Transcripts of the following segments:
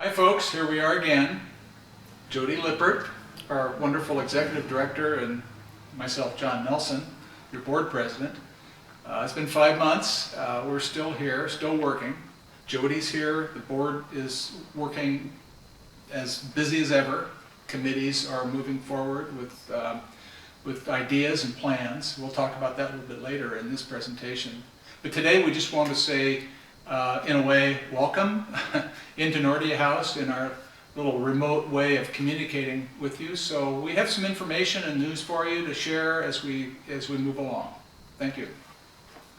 Hi folks, here we are again. Jodi Lippert, our wonderful executive director, and myself, John Nelson, your board president. It's been 5 months. We're still here, still working. Jodi's here. The board is working as busy as ever. Committees are moving forward with ideas and plans. We'll talk about that a little bit later in this presentation. But today we just want to say, in a way, welcome into Nordia House in our little remote way of communicating with you. So we have some information and news for you to share as we move along. Thank you.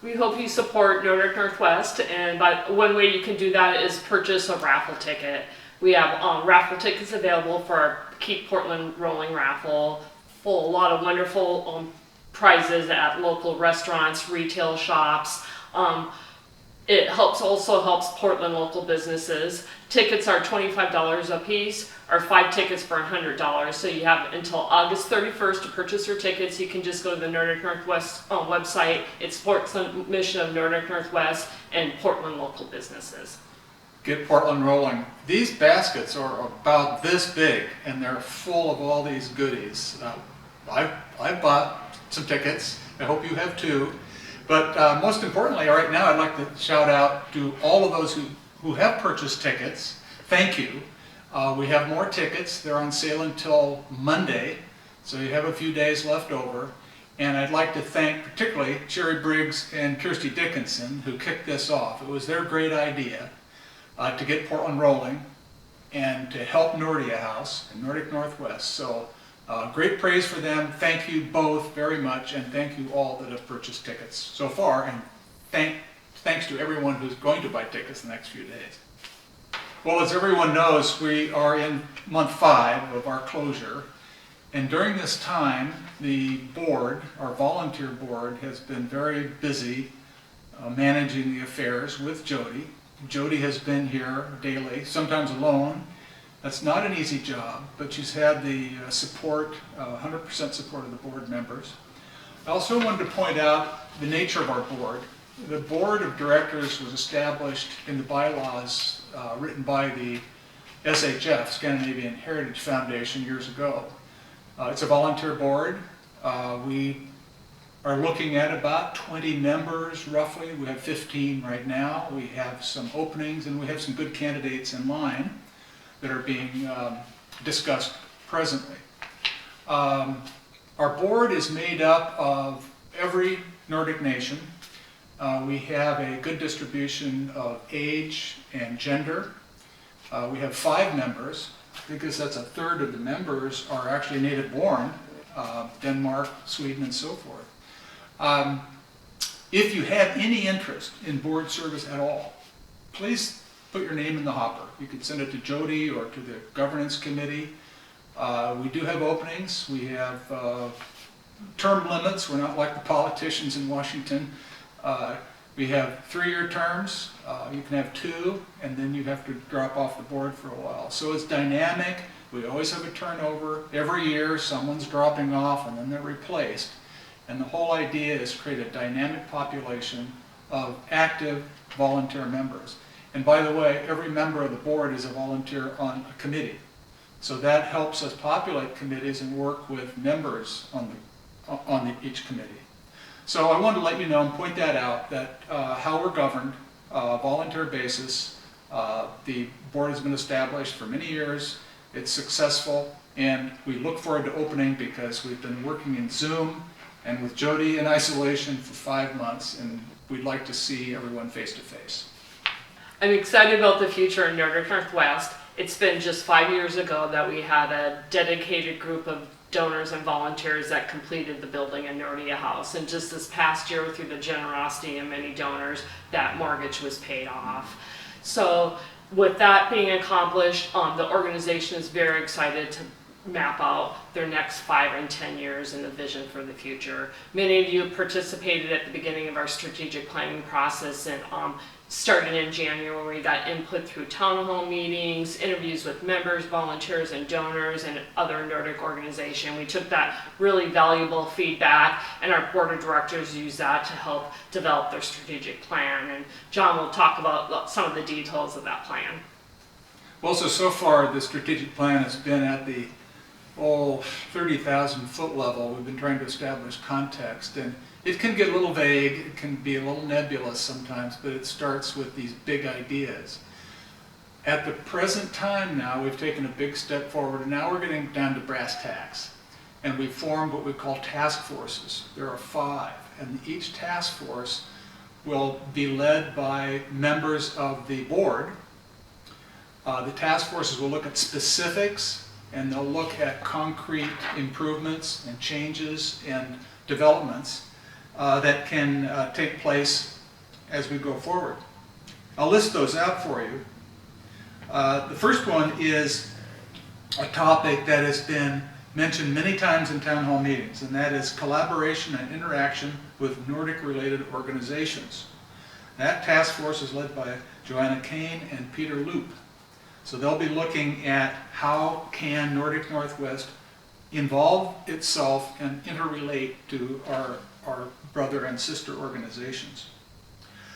We hope you support Nordic Northwest, and one way you can do that is purchase a raffle ticket. We have raffle tickets available for our Keep Portland Rolling raffle. A lot of wonderful prizes at local restaurants, retail shops. It also helps Portland local businesses. Tickets are $25 a piece, or 5 tickets for $100. So you have until August 31st to purchase your tickets. You can just go to the Nordic Northwest website. It supports the mission of Nordic Northwest and Portland local businesses. Get Portland rolling. These baskets are about this big, and they're full of all these goodies. I've bought some tickets. I hope you have too. But most importantly, right now, I'd like to shout out to all of those who have purchased tickets. Thank you. We have more tickets. They're on sale until Monday, so you have a few days left over. And I'd like to thank particularly Sherry Briggs and Kirsty Dickinson, who kicked this off. It was their great idea to get Portland rolling and to help Nordia House and Nordic Northwest. So great praise for them. Thank you both very much, and thank you all that have purchased tickets so far, and thanks to everyone who's going to buy tickets the next few days. Well, as everyone knows, we are in month 5 of our closure, and during this time, the board, our volunteer board, has been very busy managing the affairs with Jodi. Jodi has been here daily, sometimes alone. That's not an easy job, but she's had the support, 100% support of the board members. I also wanted to point out the nature of our board. The board of directors was established in the bylaws written by the SHF, Scandinavian Heritage Foundation, years ago. It's a volunteer board. We are looking at about 20 members, roughly. We have 15 right now. We have some openings, and we have some good candidates in line that are being discussed presently. Our board is made up of every Nordic nation. We have a good distribution of age and gender. We have 5 members. I think that's a third of the members are actually native born, Denmark, Sweden, and so forth. If you have any interest in board service at all, please put your name in the hopper. You can send it to Jodi or to the governance committee. We do have openings. We have term limits. We're not like the politicians in Washington. We have 3-year terms. You can have 2, and then you have to drop off the board for a while. So it's dynamic. We always have a turnover. Every year someone's dropping off and then they're replaced. And the whole idea is to create a dynamic population of active volunteer members. And by the way, every member of the board is a volunteer on a committee. So that helps us populate committees and work with members on each committee. So I wanted to let you know and point that out, that how we're governed, volunteer basis. The board has been established for many years. It's successful, and we look forward to opening because we've been working in Zoom and with Jodi in isolation for 5 months, and we'd like to see everyone face to face. I'm excited about the future in Nordic Northwest. It's been just 5 years ago that we had a dedicated group of donors and volunteers that completed the building in Nordia House. And just this past year, through the generosity of many donors, that mortgage was paid off. So with that being accomplished, the organization is very excited to map out their next 5 and 10 years and the vision for the future. Many of you participated at the beginning of our strategic planning process, and started in January. We got input through town hall meetings, interviews with members, volunteers, and donors, and other Nordic organizations. We took that really valuable feedback, and our board of directors used that to help develop their strategic plan. And John will talk about some of the details of that plan. Well, so far the strategic plan has been at the 30,000 foot level. We've been trying to establish context, and it can get a little vague, it can be a little nebulous sometimes, but it starts with these big ideas. At the present time now, we've taken a big step forward, and now we're getting down to brass tacks. And we've formed what we call task forces. There are 5, and each task force will be led by members of the board. The task forces will look at specifics, and they'll look at concrete improvements and changes and developments that can take place as we go forward. I'll list those out for you. The first one is a topic that has been mentioned many times in town hall meetings, and that is collaboration and interaction with Nordic-related organizations. That task force is led by Joanna Kane and Peter Loop. So they'll be looking at how can Nordic Northwest involve itself and interrelate to our brother and sister organizations.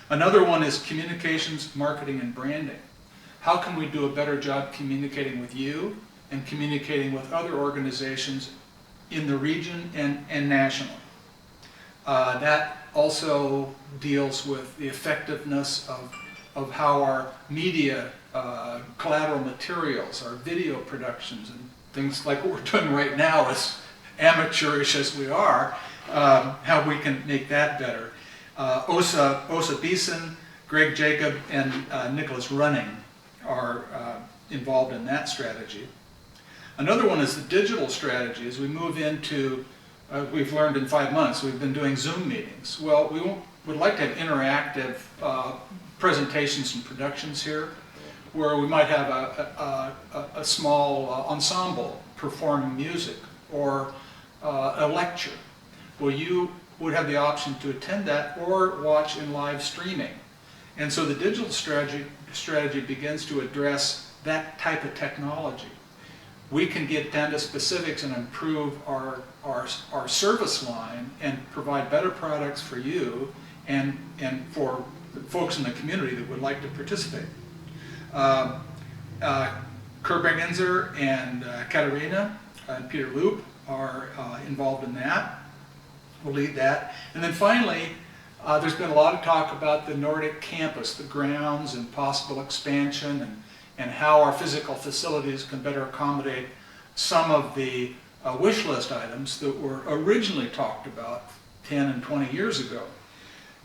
Another one is communications, marketing, and branding. How can we do a better job communicating with you and communicating with other organizations in the region and nationally? That also deals with the effectiveness of how our media, collateral materials, our video productions, and things like what we're doing right now, as amateurish as we are, how we can make that better. Osa Beeson, Greg Jacob, and Nicholas Running are involved in that strategy. Another one is the digital strategy. As we move into, we've learned in 5 months, we've been doing Zoom meetings. Well, we would like to have interactive presentations and productions here, where we might have a small ensemble performing music or a lecture. Well, you would have the option to attend that or watch in live streaming. And so the digital strategy begins to address that type of technology. We can get down to specifics and improve our service line and provide better products for you and for folks in the community that would like to participate. Kerbergenzer and Katarina and Peter Loop are involved in that. We'll lead that. And then finally, there's been a lot of talk about the Nordic campus, the grounds and possible expansion, and how our physical facilities can better accommodate some of the wish list items that were originally talked about 10 and 20 years ago.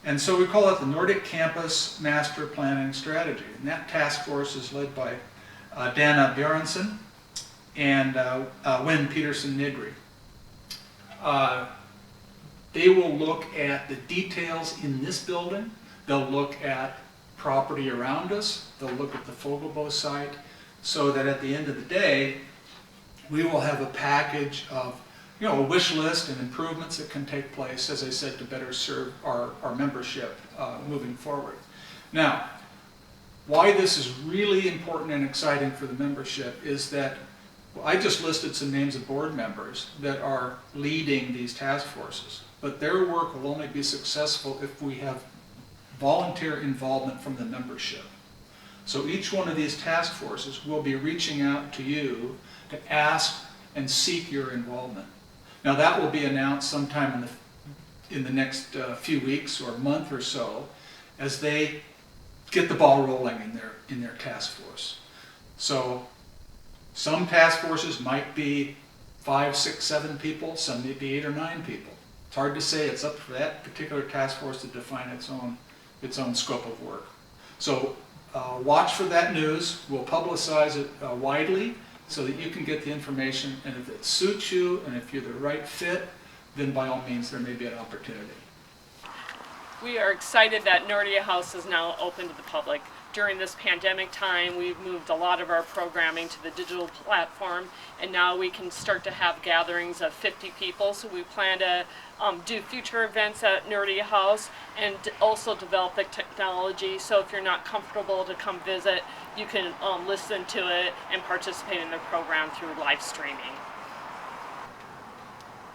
And so we call it the Nordic Campus Master Planning Strategy. And that task force is led by Dana Bjørnsen and Wynn Peterson Nidri. They will look at the details in this building. They'll look at property around us. They'll look at the Fogelbo site, so that at the end of the day, we will have a package of, a wish list and improvements that can take place, as I said, to better serve our membership moving forward. Now, why this is really important and exciting for the membership is that I just listed some names of board members that are leading these task forces, but their work will only be successful if we have volunteer involvement from the membership. So each one of these task forces will be reaching out to you to ask and seek your involvement. Now that will be announced sometime in the next few weeks or month or so, as they get the ball rolling in their task force. So some task forces might be 5, 6, 7 people, some may be 8 or 9 people. It's hard to say. It's up for that particular task force to define its own scope of work. So watch for that news. We'll publicize it widely so that you can get the information, and if it suits you and if you're the right fit, then by all means there may be an opportunity. We are excited that Nordia House is now open to the public. During this pandemic time, we've moved a lot of our programming to the digital platform, and now we can start to have gatherings of 50 people. So we plan to do future events at Nordia House and also develop the technology. So if you're not comfortable to come visit, you can listen to it and participate in the program through live streaming.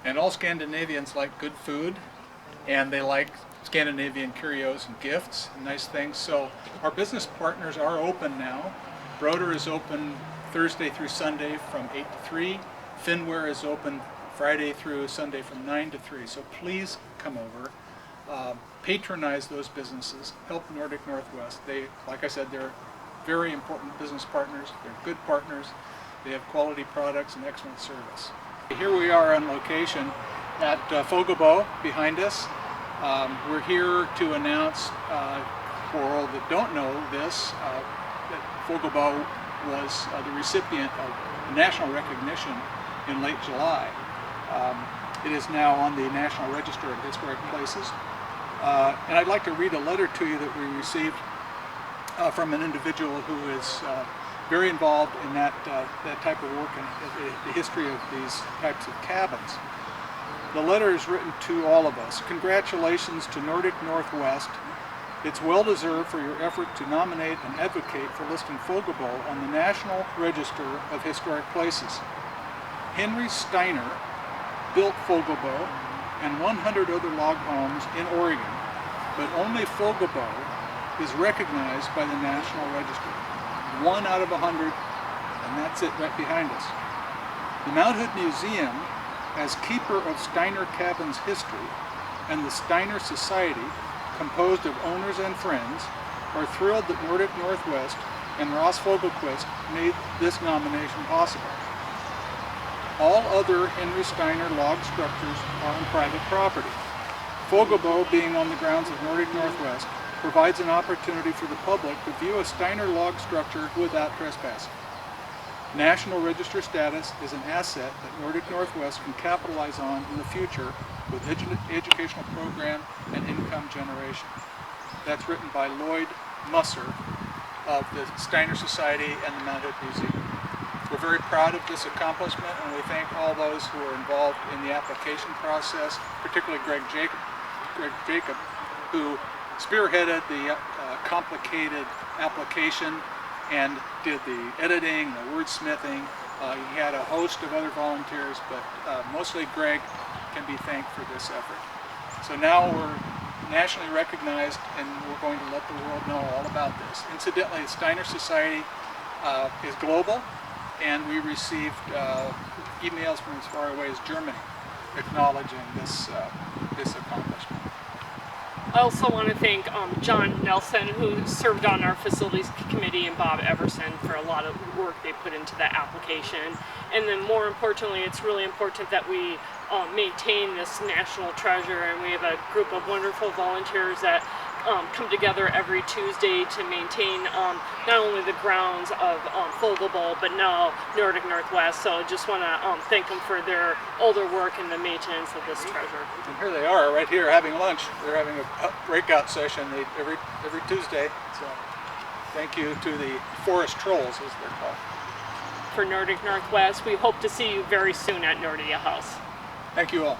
And all Scandinavians like good food, and they like Scandinavian curios and gifts and nice things. So our business partners are open now, Broder is open Thursday through Sunday from 8 to 3. Finware is open Friday through Sunday from 9 to 3. So please come over, patronize those businesses, help Nordic Northwest. They, like I said, they're very important business partners. They're good partners. They have quality products and excellent service. Here we are on location at Fogelbo behind us. We're here to announce, for all that don't know this, that Fogelbo was the recipient of national recognition in late July. It is now on the National Register of Historic Places. And I'd like to read a letter to you that we received from an individual who is very involved in that type of work and the history of these types of cabins. The letter is written to all of us. Congratulations to Nordic Northwest. It's well deserved for your effort to nominate and advocate for listing Fogelbo on the National Register of Historic Places. Henry Steiner built Fogelbo and 100 other log homes in Oregon, but only Fogelbo is recognized by the National Register. 1 out of 100, and that's it right behind us. The Mount Hood Museum, as keeper of Steiner Cabin's history, and the Steiner Society, composed of owners and friends, are thrilled that Nordic Northwest and Ross Fogelquist made this nomination possible. All other Henry Steiner log structures are on private property. Fogelbo, being on the grounds of Nordic Northwest, provides an opportunity for the public to view a Steiner log structure without trespassing. National Register status is an asset that Nordic Northwest can capitalize on in the future with educational program and income generation. That's written by Lloyd Musser of the Steiner Society and the Mount Hood Museum. We're very proud of this accomplishment, and we thank all those who are involved in the application process, particularly Greg Jacob, who spearheaded the complicated application and did the editing, the wordsmithing. He had a host of other volunteers, but mostly Greg can be thanked for this effort. So now we're nationally recognized, and we're going to let the world know all about this. Incidentally, the Steiner Society is global, and we received emails from as far away as Germany acknowledging this accomplishment. I also want to thank John Nelson, who served on our facilities committee, and Bob Everson for a lot of work they put into that application. And then more importantly, it's really important that we maintain this national treasure, and we have a group of wonderful volunteers that come together every Tuesday to maintain not only the grounds of Fogelbo, but now Nordic Northwest. So I just want to thank them for all their work in the maintenance of this treasure. And here they are, right here, having lunch. They're having a breakout session every Tuesday. So thank you to the Forest Trolls, as they're called. For Nordic Northwest, we hope to see you very soon at Nordia House. Thank you all.